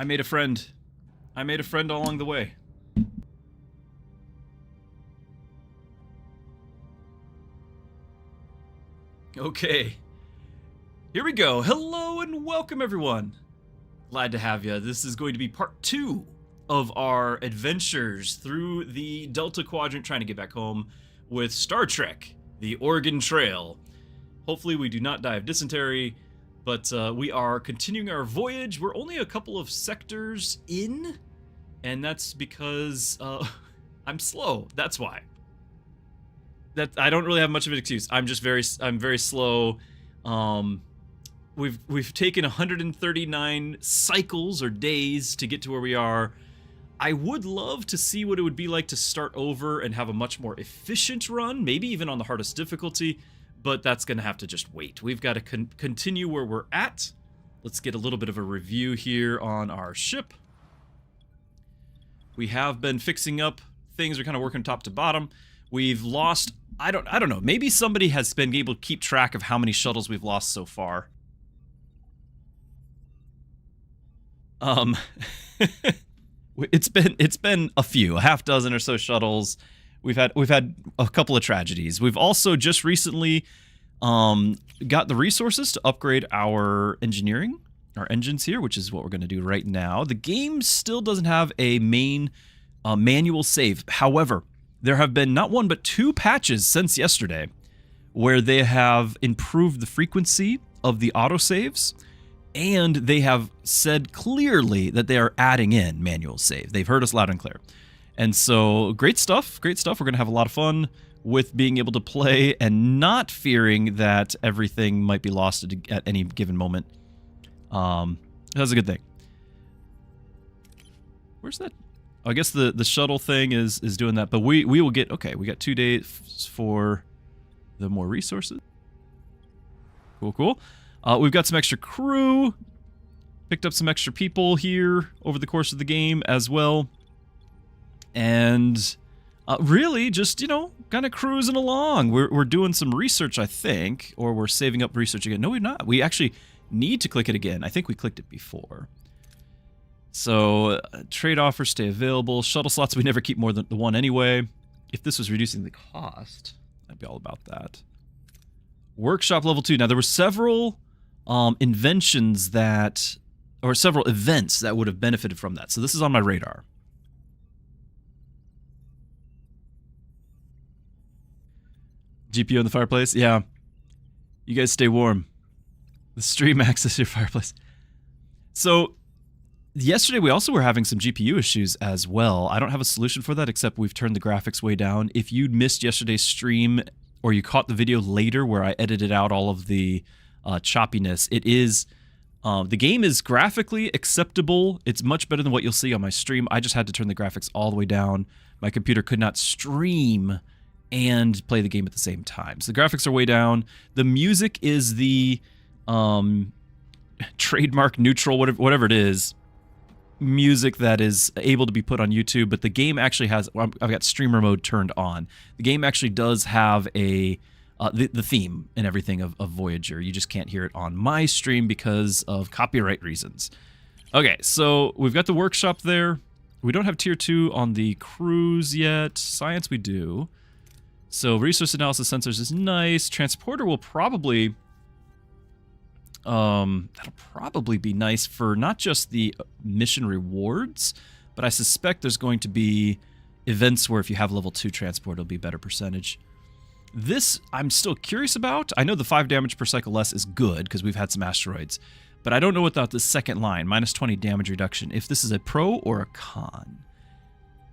I made a friend. I made a friend along the way. Okay. Here we go. Hello and welcome, everyone. Glad to have you. This is going to be part 2 of our adventures through the Delta Quadrant trying to get back home with Star Trek, the Oregon Trail. Hopefully we do not die of dysentery, but we are continuing our voyage. We're only a couple of sectors in, and that's because I'm slow. That's why. I don't really have much of an excuse. I'm very slow. We've taken 139 cycles or days to get to where we are. I would love to see what it would be like to start over and have a much more efficient run, maybe even on the hardest difficulty, but that's going to have to just wait. We've got to continue where we're at. Let's get a little bit of a review here on our ship. We have been fixing up things. We're kind of working top to bottom. We've lost, I don't know, maybe somebody has been able to keep track of how many shuttles we've lost so far. It's been a few, a half dozen or so shuttles. We've had a couple of tragedies. We've also just recently got the resources to upgrade our engineering, our engines here, which is what we're going to do right now. The game still doesn't have a main manual save. However, there have been not one but 2 patches since yesterday where they have improved the frequency of the autosaves. And they have said clearly that they are adding in manual save. They've heard us loud and clear. And so, great stuff, great stuff. We're going to have a lot of fun with being able to play and not fearing that everything might be lost at any given moment. That's a good thing. Where's that? Oh, I guess the shuttle thing is doing that. But we will get, okay, we got 2 days for the more resources. Cool, cool. We've got some extra crew, picked up some extra people here over the course of the game as well, and really just, you know, kind of cruising along. We're doing some research, I think, or we're saving up research again. No, we're not. We actually need to click it again. I think we clicked it before. So, trade offers stay available. Shuttle slots, we never keep more than the one anyway. If this was reducing the cost, I'd be all about that. Workshop level 2. Now, there were several inventions that, or several events that would have benefited from that. So this is on my radar. GPU in the fireplace? Yeah. You guys stay warm. The stream access your fireplace. So yesterday we also were having some GPU issues as well. I don't have a solution for that except we've turned the graphics way down. If you missed yesterday's stream or you caught the video later where I edited out all of the choppiness, it is the game is graphically acceptable. It's much better than what you'll see on my stream. I just had to turn the graphics all the way down. My computer could not stream and play the game at the same time. So the graphics are way down. The music is the trademark neutral, whatever it is, music that is able to be put on YouTube, but the game actually has, I've got streamer mode turned on. The game actually does have a the theme and everything of Voyager. You just can't hear it on my stream because of copyright reasons. Okay, so we've got the workshop there. We don't have tier 2 on the cruise yet. Science we do. So resource analysis sensors is nice. Transporter will probably that'll probably be nice for not just the mission rewards, but I suspect there's going to be events where if you have level 2 transport, it'll be a better percentage. This I'm still curious about. I know the 5 damage per cycle less is good because we've had some asteroids, but I don't know about the second line, minus 20 damage reduction, if this is a pro or a con.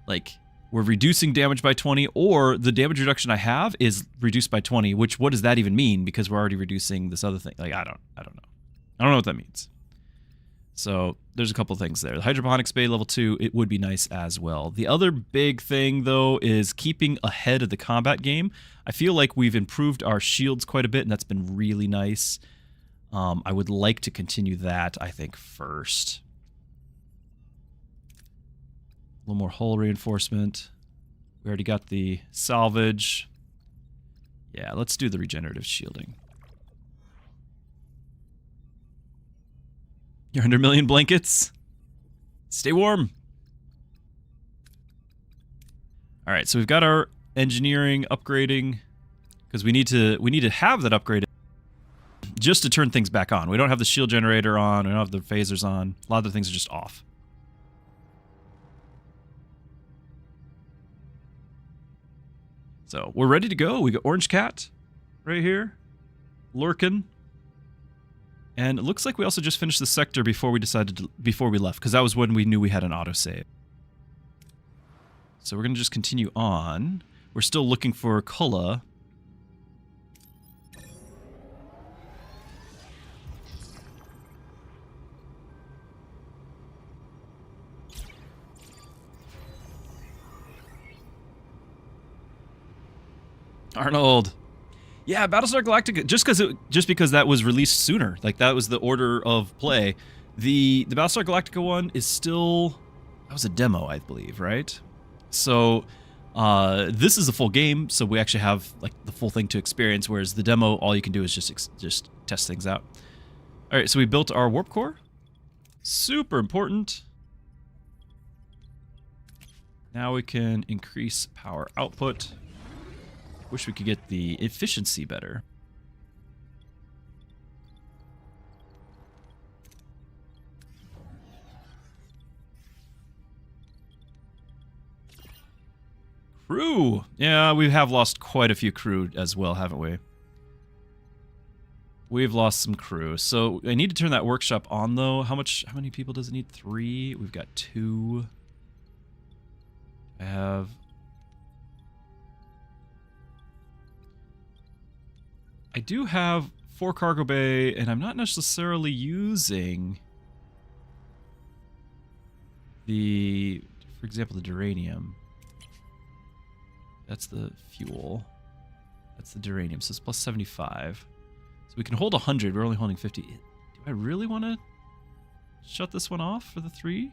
Like, we're reducing damage by 20, or the damage reduction I have is reduced by 20, which, what does that even mean? Because we're already reducing this other thing. Like, I don't know. I don't know what that means. So there's a couple things there. The hydroponics bay level 2, it would be nice as well. The other big thing, though, is keeping ahead of the combat game. I feel like we've improved our shields quite a bit, and that's been really nice. I would like to continue that, I think, first. A little more hull reinforcement. We already got the salvage. Yeah, let's do the regenerative shielding. Your 100 million blankets? Stay warm. All right, so we've got our engineering upgrading because we need to have that upgraded just to turn things back on. We don't have the shield generator on. We don't have the phasers on. A lot of the things are just off. So we're ready to go. We got Orange Cat right here, lurking. And it looks like we also just finished the sector before we left, because that was when we knew we had an autosave. So we're going to just continue on. We're still looking for Kulla. Arnold. Yeah, Battlestar Galactica, just because that was released sooner. Like, that was the order of play. The Battlestar Galactica one is still... That was a demo, I believe, right? So, this is a full game, so we actually have, like, the full thing to experience, whereas the demo, all you can do is just test things out. Alright, so we built our warp core. Super important. Now we can increase power output. Wish we could get the efficiency better. Crew! Yeah, we have lost quite a few crew as well, haven't we? We've lost some crew. So I need to turn that workshop on, though. How many people does it need? 3. We've got 2. I have... I do have 4 cargo bay, and I'm not necessarily using the, for example, the duranium. That's the fuel. That's the duranium, so it's plus 75. So we can hold 100, we're only holding 50. Do I really want to shut this one off for the 3?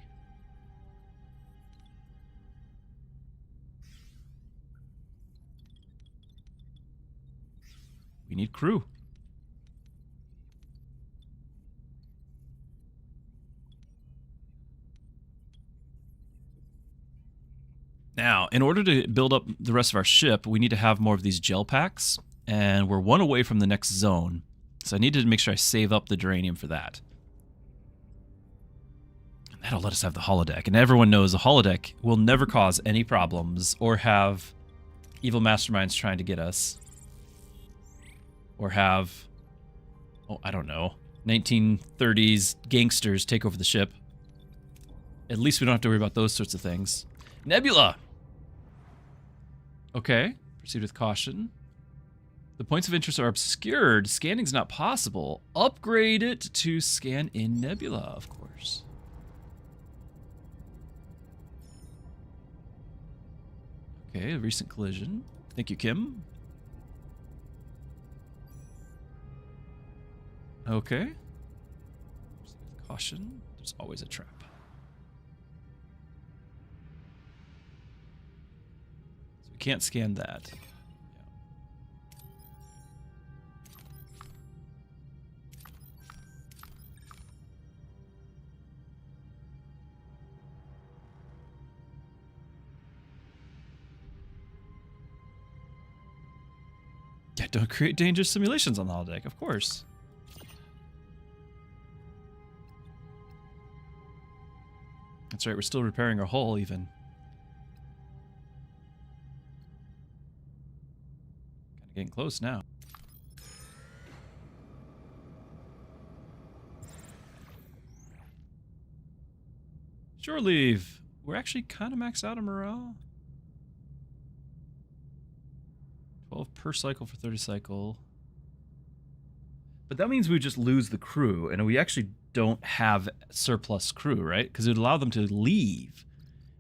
We need crew. Now, in order to build up the rest of our ship, we need to have more of these gel packs, and we're 1 away from the next zone. So I needed to make sure I save up the duranium for that. And that'll let us have the holodeck. And everyone knows the holodeck will never cause any problems or have evil masterminds trying to get us. Or have, oh, I don't know, 1930s gangsters take over the ship. At least we don't have to worry about those sorts of things. Nebula! Okay, proceed with caution. The points of interest are obscured. Scanning's not possible. Upgrade it to scan in Nebula, of course. Okay, a recent collision. Thank you, Kim. Okay. Caution. There's always a trap. So we can't scan that. Yeah, don't create dangerous simulations on the holodeck, of course. That's right, we're still repairing our hull, even. Kind of getting close now. Shore leave. We're actually kind of maxed out on morale. 12 per cycle for 30 cycle. But that means we just lose the crew, and we actually don't have surplus crew, right? Because it would allow them to leave.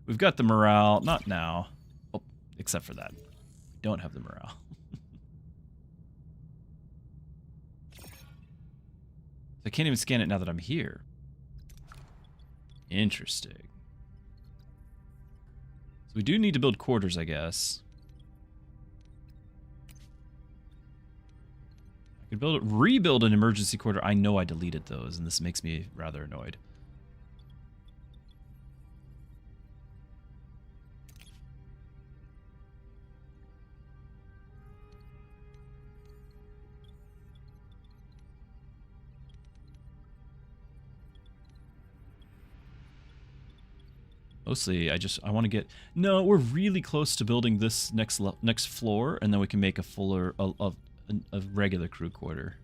We've got the morale, not now. Oh, except for that. We don't have the morale. I can't even scan it now that I'm here. Interesting. So we do need to build quarters, I guess. I could rebuild an emergency quarter. I know I deleted those, and this makes me rather annoyed. Mostly, I want to get... No, we're really close to building this next floor, and then we can make a fuller... a regular crew quarter.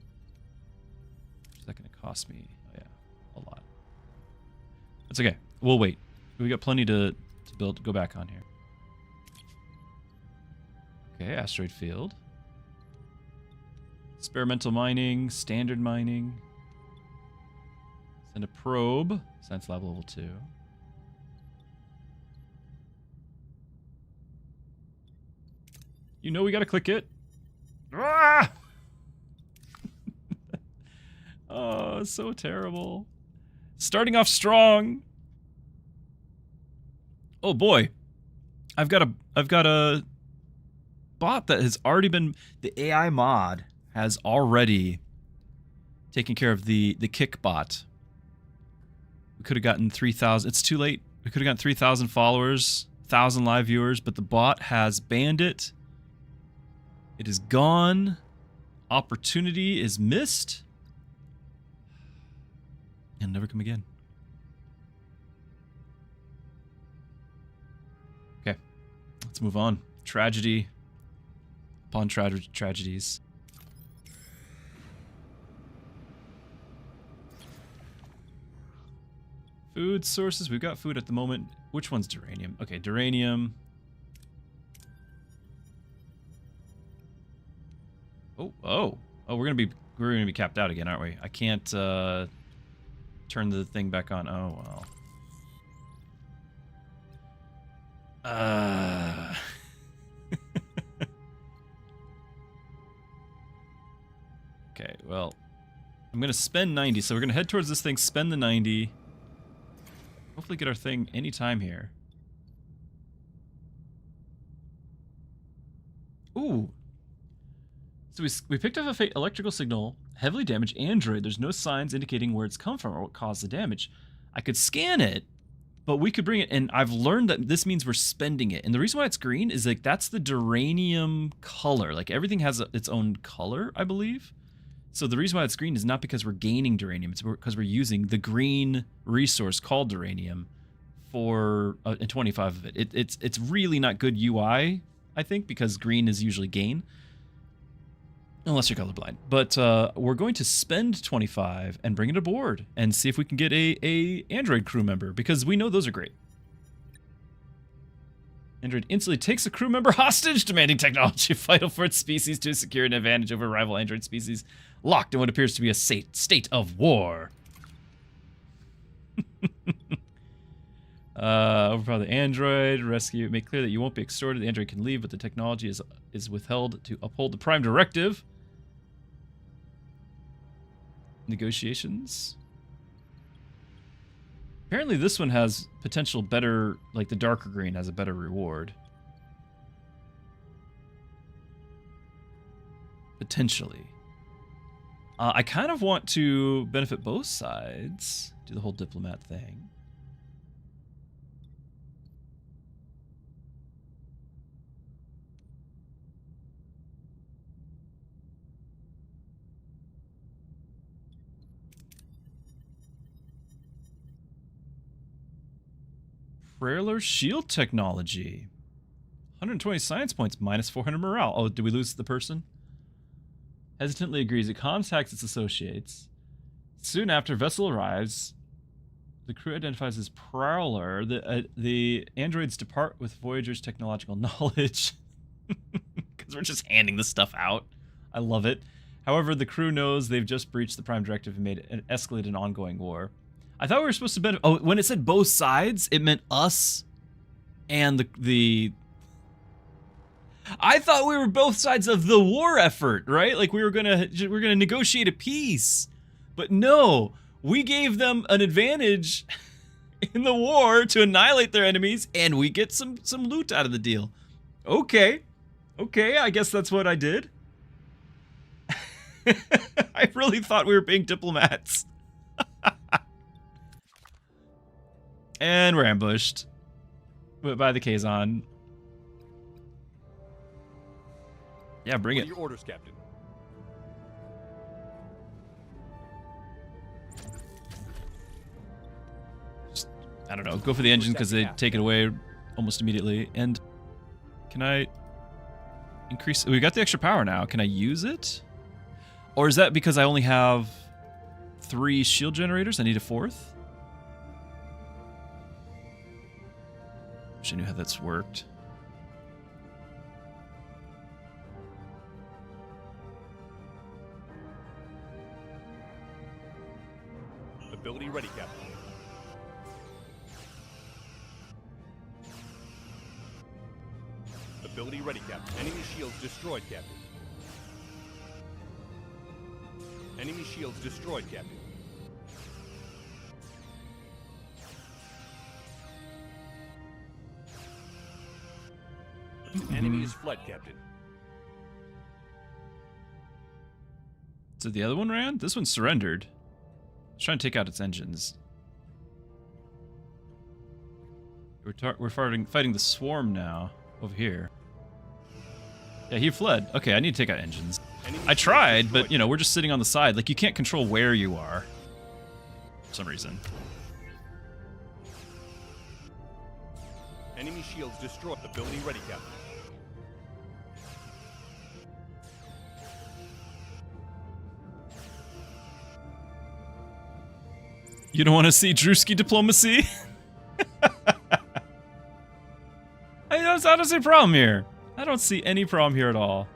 What's that going to cost me? Oh, yeah, a lot. That's okay. We'll wait. We got plenty to build. Go back on here. Okay, asteroid field. Experimental mining, standard mining. Send a probe. Science lab level 2. You know we gotta click it. Ah! Oh, so terrible. Starting off strong. Oh boy. I've got a bot that has already been... The AI mod has already taken care of the kick bot. We could have gotten 3,000. It's too late. We could have gotten 3,000 followers, 1,000 live viewers, but the bot has banned it. It is gone. Opportunity is missed. And never come again. Okay. Let's move on. Tragedy upon tragedies. Food sources. We've got food at the moment. Which one's duranium? Okay, duranium. Oh, we're gonna be capped out again, aren't we? I can't turn the thing back on. Oh well. Okay, well, I'm gonna spend 90, so we're gonna head towards this thing, spend the 90. Hopefully get our thing anytime here. Ooh. So we picked up a electrical signal, heavily damaged android. There's no signs indicating where it's come from or what caused the damage. I could scan it, but we could bring it, and I've learned that this means we're spending it. And the reason why it's green is like that's the duranium color. Like everything has its own color, I believe. So the reason why it's green is not because we're gaining duranium. It's because we're using the green resource called duranium for 25 of it. It's really not good UI, I think, because green is usually gain. Unless you're colorblind. But we're going to spend 25 and bring it aboard and see if we can get a android crew member, because we know those are great. Android instantly takes a crew member hostage, demanding technology vital for its species to secure an advantage over rival android species locked in what appears to be a state of war. Overpower the android, rescue, make clear that you won't be extorted. The android can leave, but the technology is withheld to uphold the prime directive. Negotiations. Apparently this one has potential better, like the darker green has a better reward. Potentially. I kind of want to benefit both sides. Do the whole diplomat thing. Praeler shield technology. 120 science points, minus 400 morale. Oh, did we lose the person? Hesitantly agrees. It contacts its associates. Soon after, vessel arrives. The crew identifies as Prowler. The androids depart with Voyager's technological knowledge. Because we're just handing the stuff out. I love it. However, the crew knows they've just breached the Prime Directive and escalated an ongoing war. I thought we were supposed to benefit... Oh, when it said both sides, it meant us and the... I thought we were both sides of the war effort, right? Like we're gonna negotiate a peace. But no, we gave them an advantage in the war to annihilate their enemies, and we get some loot out of the deal. Okay. Okay, I guess that's what I did. I really thought we were being diplomats. And we're ambushed by the Kazon. Yeah, bring it. Your orders, Captain. I don't know, go for the engine because they take it away almost immediately. And can I increase? We got the extra power now. Can I use it? Or is that because I only have 3 shield generators? I need a 4th? Wish I knew how that's worked. Ability ready, Captain. Ability ready, Captain. Enemy shields destroyed, Captain. Enemy shields destroyed, Captain. Enemy is fled, Captain. So the other one ran? This one surrendered. It's trying to take out its engines. We're fighting the swarm now over here. Yeah, he fled. Okay, I need to take out engines. I tried, but you know, we're just sitting on the side. Like, you can't control where you are for some reason. Enemy shields destroyed. Ability ready, Captain. You don't want to see Druski diplomacy? I don't see a problem here. I don't see any problem here at all.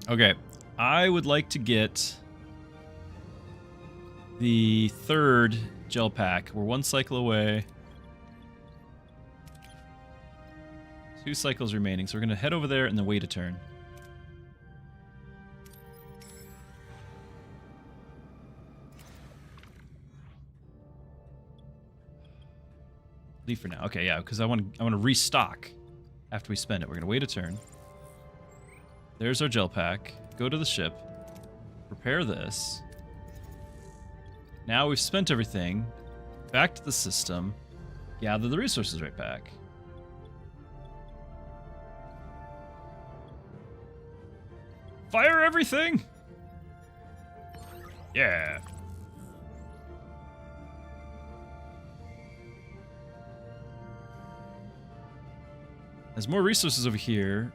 Okay, I would like to get the 3rd gel pack. We're 1 cycle away. 2 cycles remaining, so we're gonna head over there and then wait a turn. Leave for now. Okay, yeah, because I want to restock after we spend it. We're gonna wait a turn. There's our gel pack. Go to the ship. Prepare this. Now we've spent everything. Back to the system. Gather the resources right back. Fire everything! Yeah. There's more resources over here.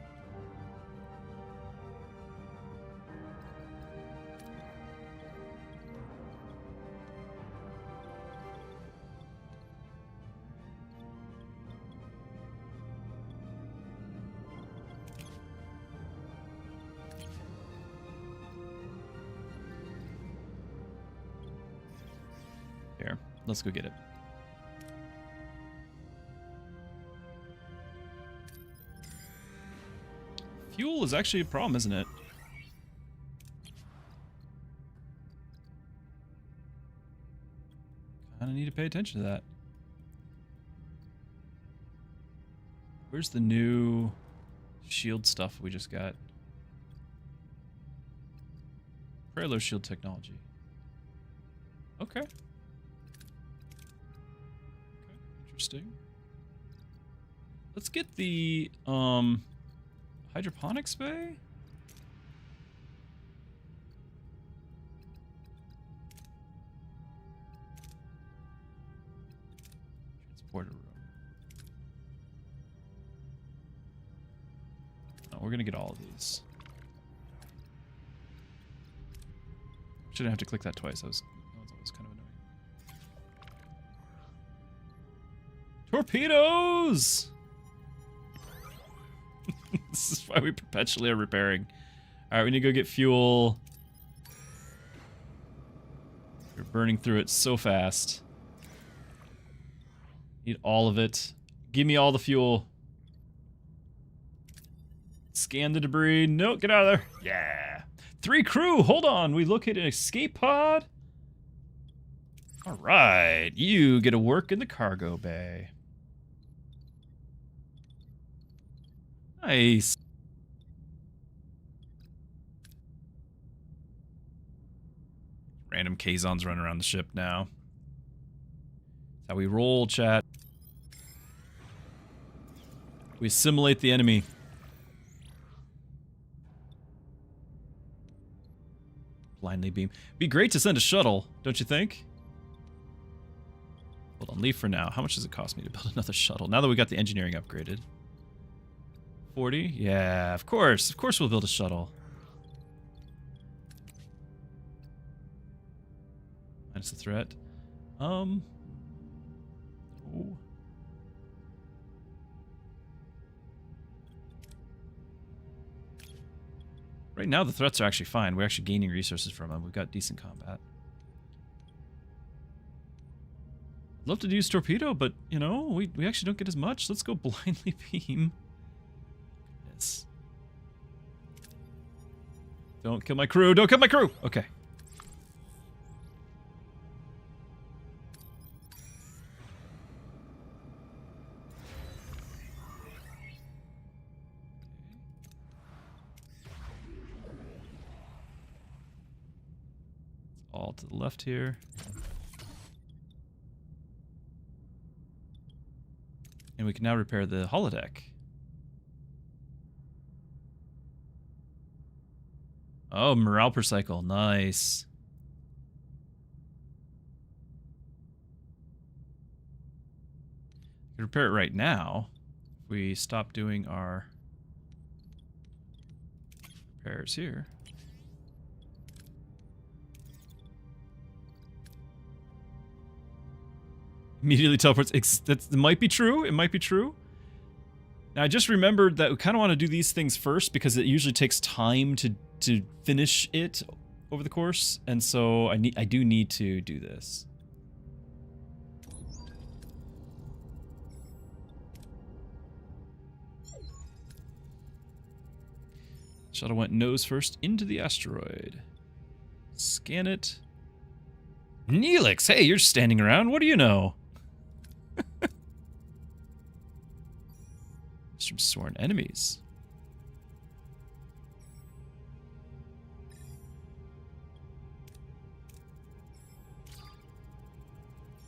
Here, let's go get it. Fuel is actually a problem, isn't it? Kinda need to pay attention to that. Where's the new shield stuff we just got? Parallel shield technology. Okay. Interesting. Let's get the hydroponics bay. Transporter room. No, we're gonna get all of these. Shouldn't have to click that twice. That was kind of annoying. Torpedoes! This is why we perpetually are repairing. Alright, we need to go get fuel. We're burning through it so fast. Need all of it. Give me all the fuel. Scan the debris. No, get out of there. Yeah. 3 crew, hold on. We located an escape pod. Alright, you get to work in the cargo bay. Nice. Random Kazons running around the ship now. That's how we roll, chat. We assimilate the enemy. blindly beam. Be great to send a shuttle, don't you think? Hold on, leave for now. How much does it cost me to build another shuttle? Now that we got the engineering upgraded. 40? Yeah, of course. Of course we'll build a shuttle. Minus the threat. Oh. Right now the threats are actually fine. We're actually gaining resources from them. We've got decent combat. Love to use torpedo, but, you know, we actually don't get as much. Let's go blindly beam. Yes. Don't kill my crew. Don't kill my crew. Okay. All to the left here. And we can now repair the holodeck. Oh, morale per cycle. Nice. We can repair it right now. If we stop doing our repairs here. Immediately teleports. That might be true. It might be true. Now, I just remembered that we kind of want to do these things first because it usually takes time to finish it over the course, and so I do need to do this. Shuttle went nose first into the asteroid. Scan it. Neelix, hey, you're standing around. What do you know? It's from sworn enemies.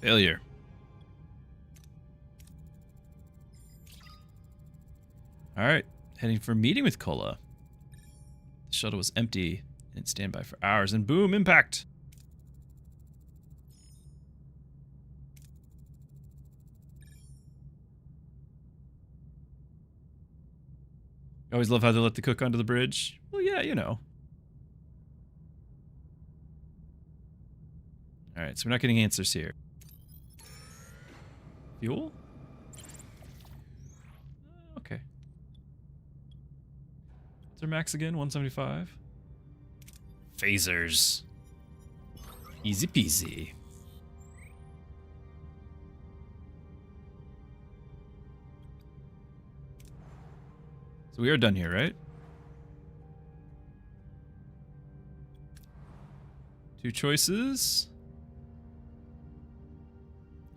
Failure. Alright, heading for a meeting with Kola. The shuttle was empty and standby for hours, and boom, impact! I always love how they let the cook onto the bridge. Well, yeah, you know. Alright, so we're not getting answers here. Fuel? Okay. What's our max again? 175? Phasers. Easy peasy. So we are done here, right? 2 choices.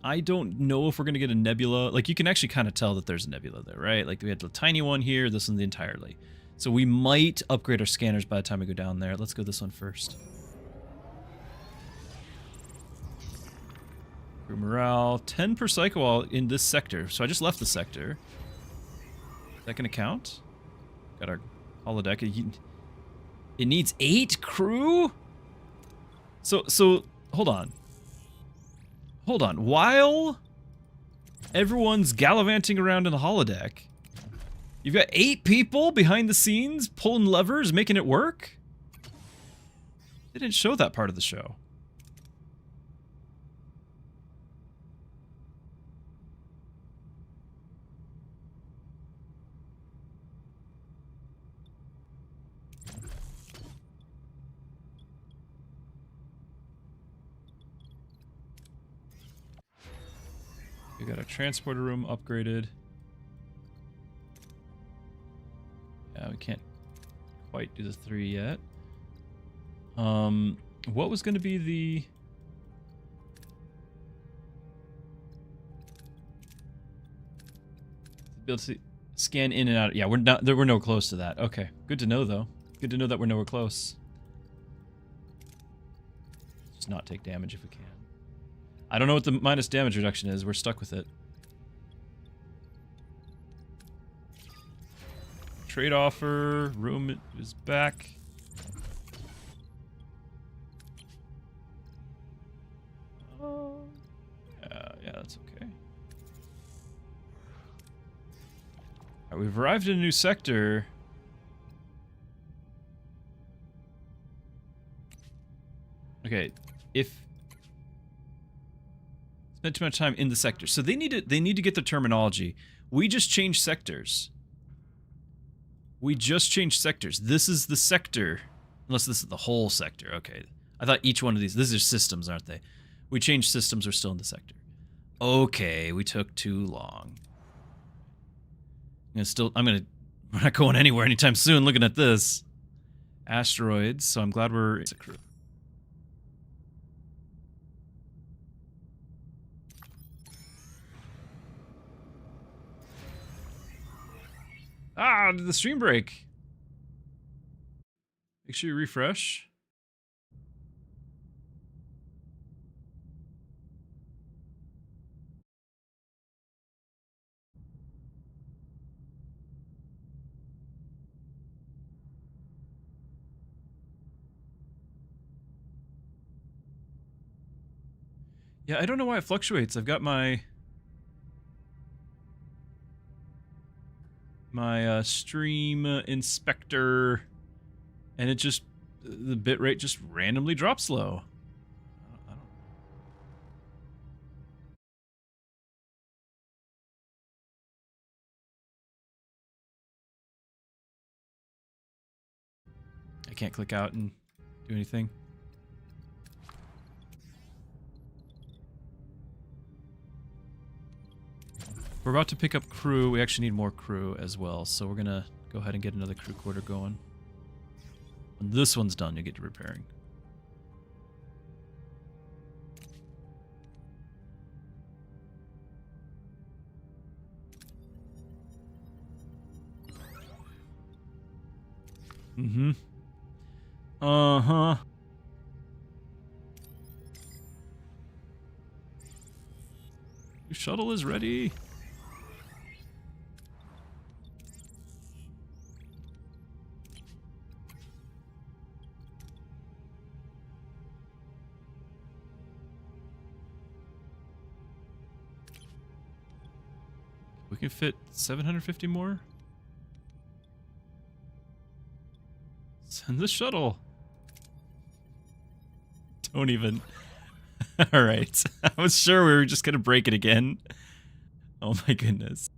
I don't know if we're going to get a nebula. Like, you can actually kind of tell that there's a nebula there, right? Like, we had the tiny one here, this one's entirely. So we might upgrade our scanners by the time we go down there. Let's go this one first. Crew morale, 10 per cycle while in this sector. So I just left the sector. Is that going to count? Got our holodeck. It needs 8 crew? So hold on. Hold on. While everyone's gallivanting around in the holodeck, you've got 8 people behind the scenes pulling levers, making it work? They didn't show that part of the show. We got our transporter room upgraded. Yeah, we can't quite do the 3 yet. What was going to be the... Be able to scan in and out. Yeah, we're nowhere close to that. Okay, good to know though. Good to know that we're nowhere close. Just not take damage if we can. I don't know what the minus damage reduction is. We're stuck with it. Trade offer. Room is back. Right, we've arrived in a new sector. Okay, if spent too much time in the sector, so they need to get the terminology. We just changed sectors. We just changed sectors. This is the sector, unless this is the whole sector. Okay, I thought each one of these are systems, aren't they? We changed systems. We're still in the sector. Okay, we took too long. We're not going anywhere anytime soon. Looking at this, asteroids. So I'm glad we're. Ah, did the stream break? Make sure you refresh. Yeah, I don't know why it fluctuates. I've got my stream inspector, and it just, the bitrate just randomly drops low. I can't click out and do anything. We're about to pick up crew. We actually need more crew as well, so we're gonna go ahead and get another crew quarter going. When this one's done, you get to repairing. Mm-hmm. Uh-huh. Your shuttle is ready. We can fit 750 more. Send the shuttle. Don't even. Alright. I was sure we were just gonna break it again. Oh my goodness.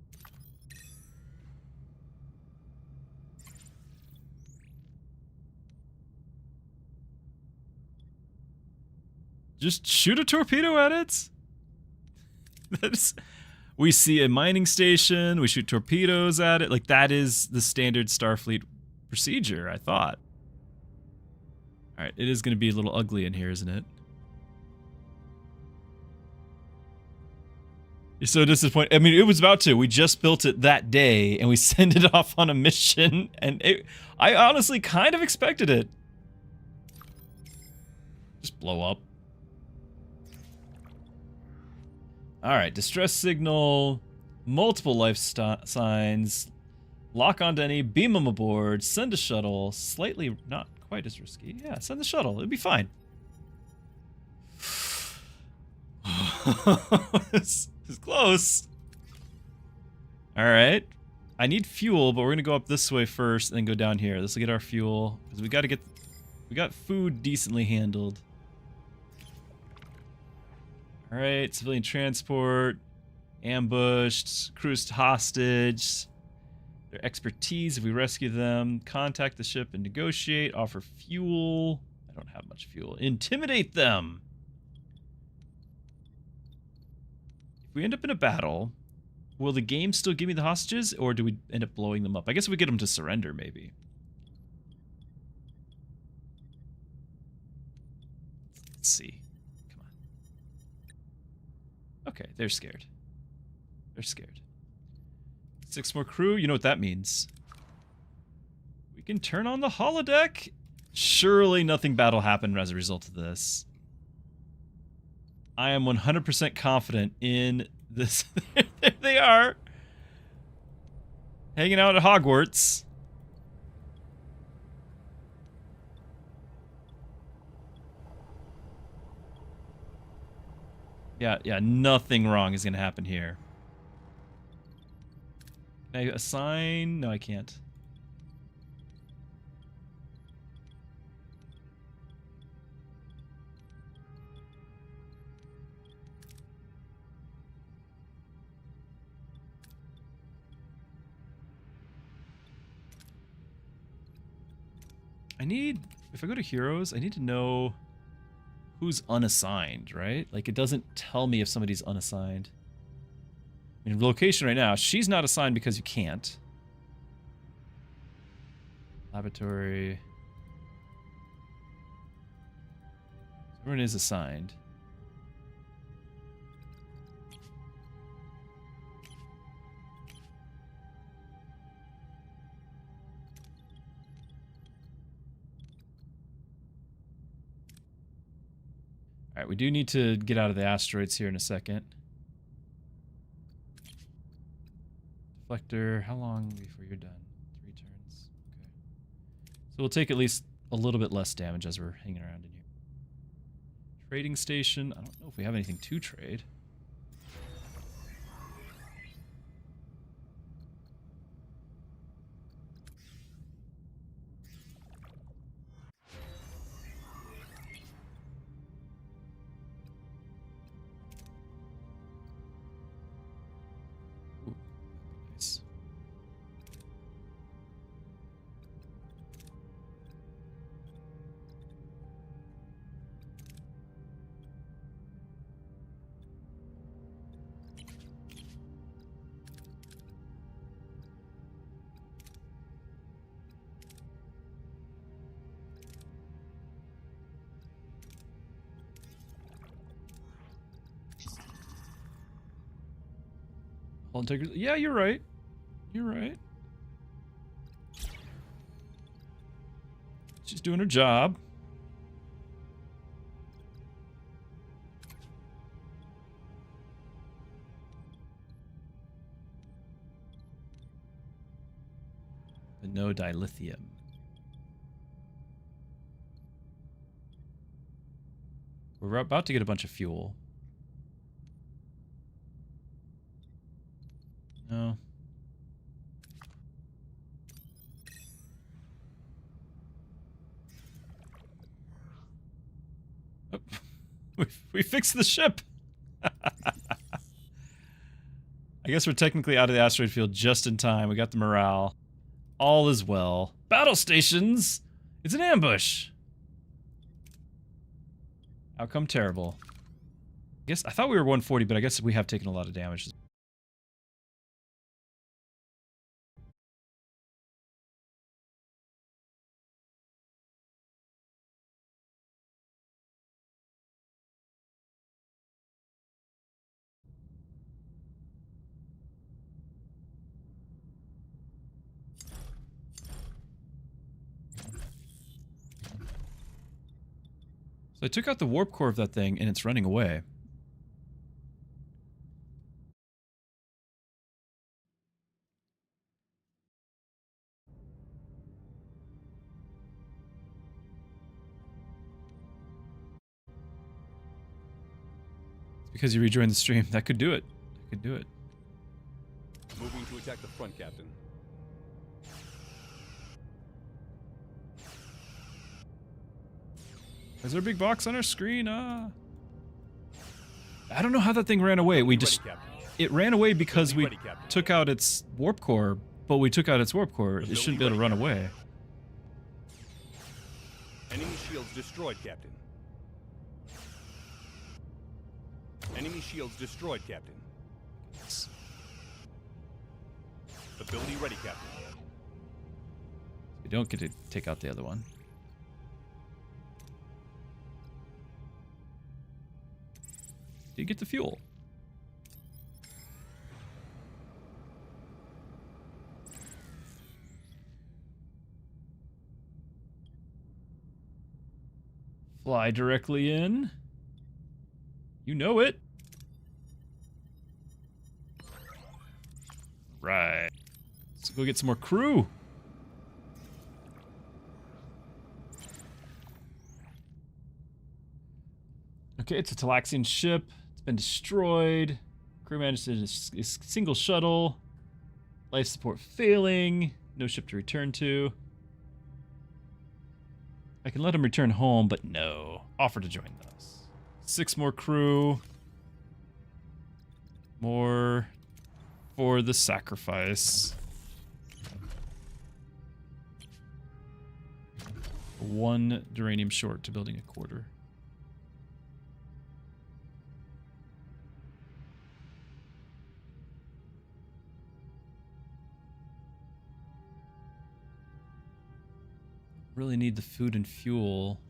Just shoot a torpedo at it. That's. We see a mining station, we shoot torpedoes at it. Like, that is the standard Starfleet procedure, I thought. Alright, it is going to be a little ugly in here, isn't it? You're so disappointed. I mean, it was about to. We just built it that day, and we sent it off on a mission, and I honestly kind of expected it. Just blow up. Alright, distress signal, multiple life signs, lock onto any, beam them aboard, send a shuttle, slightly not quite as risky. Yeah, send the shuttle, it'll be fine. It's close. Alright, I need fuel, but we're gonna go up this way first and then go down here. This will get our fuel, because we got food decently handled. Alright, civilian transport, ambushed, cruised hostage, their expertise if we rescue them, contact the ship and negotiate, offer fuel, I don't have much fuel, intimidate them! If we end up in a battle, will the game still give me the hostages, or do we end up blowing them up? I guess we get them to surrender, maybe. Let's see. Okay, they're scared. They're scared. 6 more crew, you know what that means. We can turn on the holodeck. Surely nothing bad will happen as a result of this. I am 100% confident in this. There they are. Hanging out at Hogwarts. Yeah, nothing wrong is going to happen here. Can I assign? No, I can't. I need, if I go to heroes, I need to know who's unassigned, right? Like, it doesn't tell me if somebody's unassigned. I mean, location right now, she's not assigned because you can't. Laboratory. Everyone is assigned. Alright, we do need to get out of the asteroids here in a second. Deflector, how long before you're done? 3 turns. Okay. So we'll take at least a little bit less damage as we're hanging around in here. Trading station. I don't know if we have anything to trade. Ooh, nice. Hull integrity. Yeah, you're right. You're right. She's doing her job. But no dilithium. We're about to get a bunch of fuel. No. Oh, we fixed the ship. I guess we're technically out of the asteroid field just in time. We got the morale. All is well. Battle stations! It's an ambush! Outcome terrible. I thought we were 140, but I guess we have taken a lot of damage. So I took out the warp core of that thing, and it's running away. It's because you rejoined the stream. That could do it. That could do it. Moving to attack the front, Captain. Is there a big box on our screen? I don't know how that thing ran away. It ran away because we took out its warp core, but we took out its warp core. It shouldn't be able to run away. Enemy shields destroyed, Captain. Enemy shields destroyed, Captain. Ability ready, Captain. We don't get to take out the other one. Did you get the fuel? Fly directly in. You know it. Right. Let's go get some more crew. Okay, it's a Talaxian ship. It's been destroyed. Crew managed to a single shuttle. Life support failing. No ship to return to. I can let him return home, but no. Offer to join us. 6 more crew. More for the sacrifice. 1 duranium short to building a quarter. Really need the food and fuel,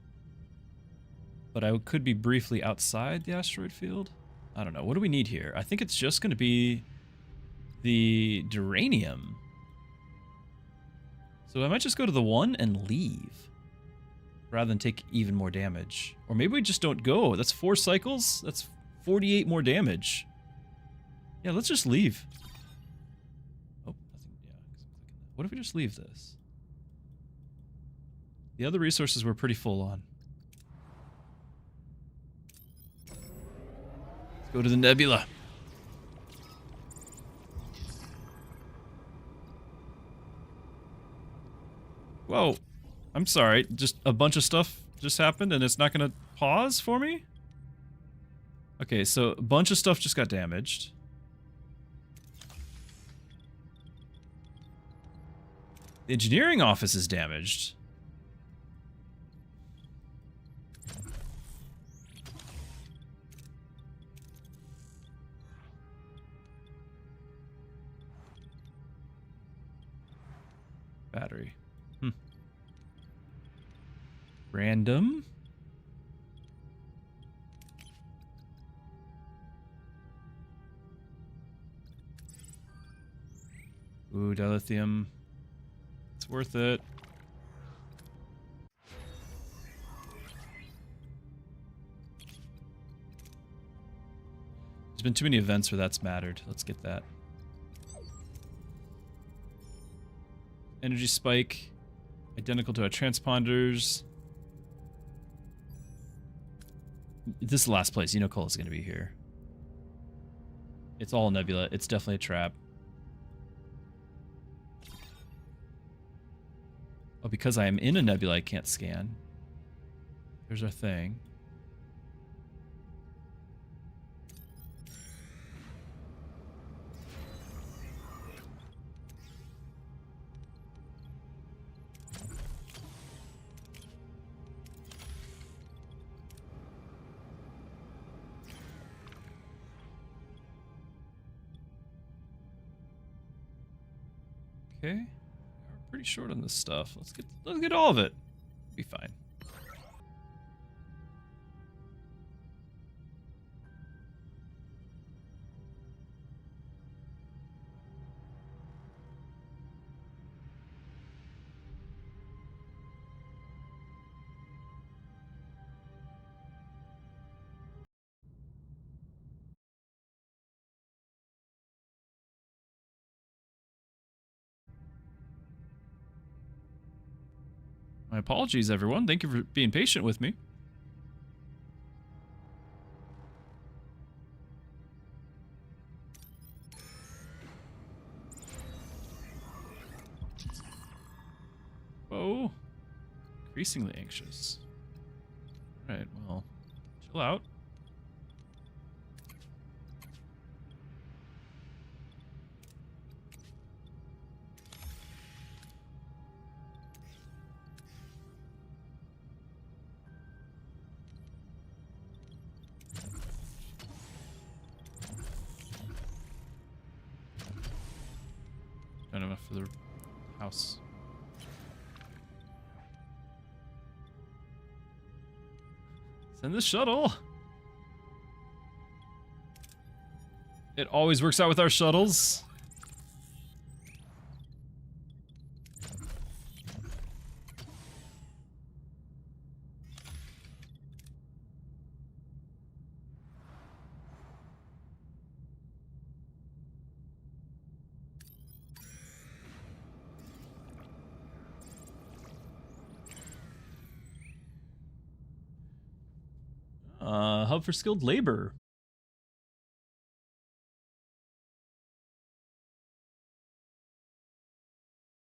but I could be briefly outside the asteroid field. I don't know. What do we need here? I think it's just going to be the duranium. So I might just go to the 1 and leave rather than take even more damage. Or maybe we just don't go. That's 4 cycles. That's 48 more damage. Yeah, let's just leave. Oh, nothing. Yeah, what if we just leave this? The other resources were pretty full on. Let's go to the nebula. Whoa. I'm sorry. Just a bunch of stuff just happened and it's not going to pause for me? Okay, so a bunch of stuff just got damaged. The engineering office is damaged. Battery. Random. Ooh, dilithium. It's worth it. There's been too many events where that's mattered. Let's get that. Energy spike. Identical to our transponders. This is the last place. You know Cola's going to be here. It's all nebula. It's definitely a trap. Oh, because I am in a nebula, I can't scan. There's our thing. Okay, we're pretty short on this stuff. Let's get all of it. Be fine. My apologies, everyone. Thank you for being patient with me. Oh, increasingly anxious. All right, well, chill out. Not enough for the house. Send the shuttle. It always works out with our shuttles. Hub for skilled labor.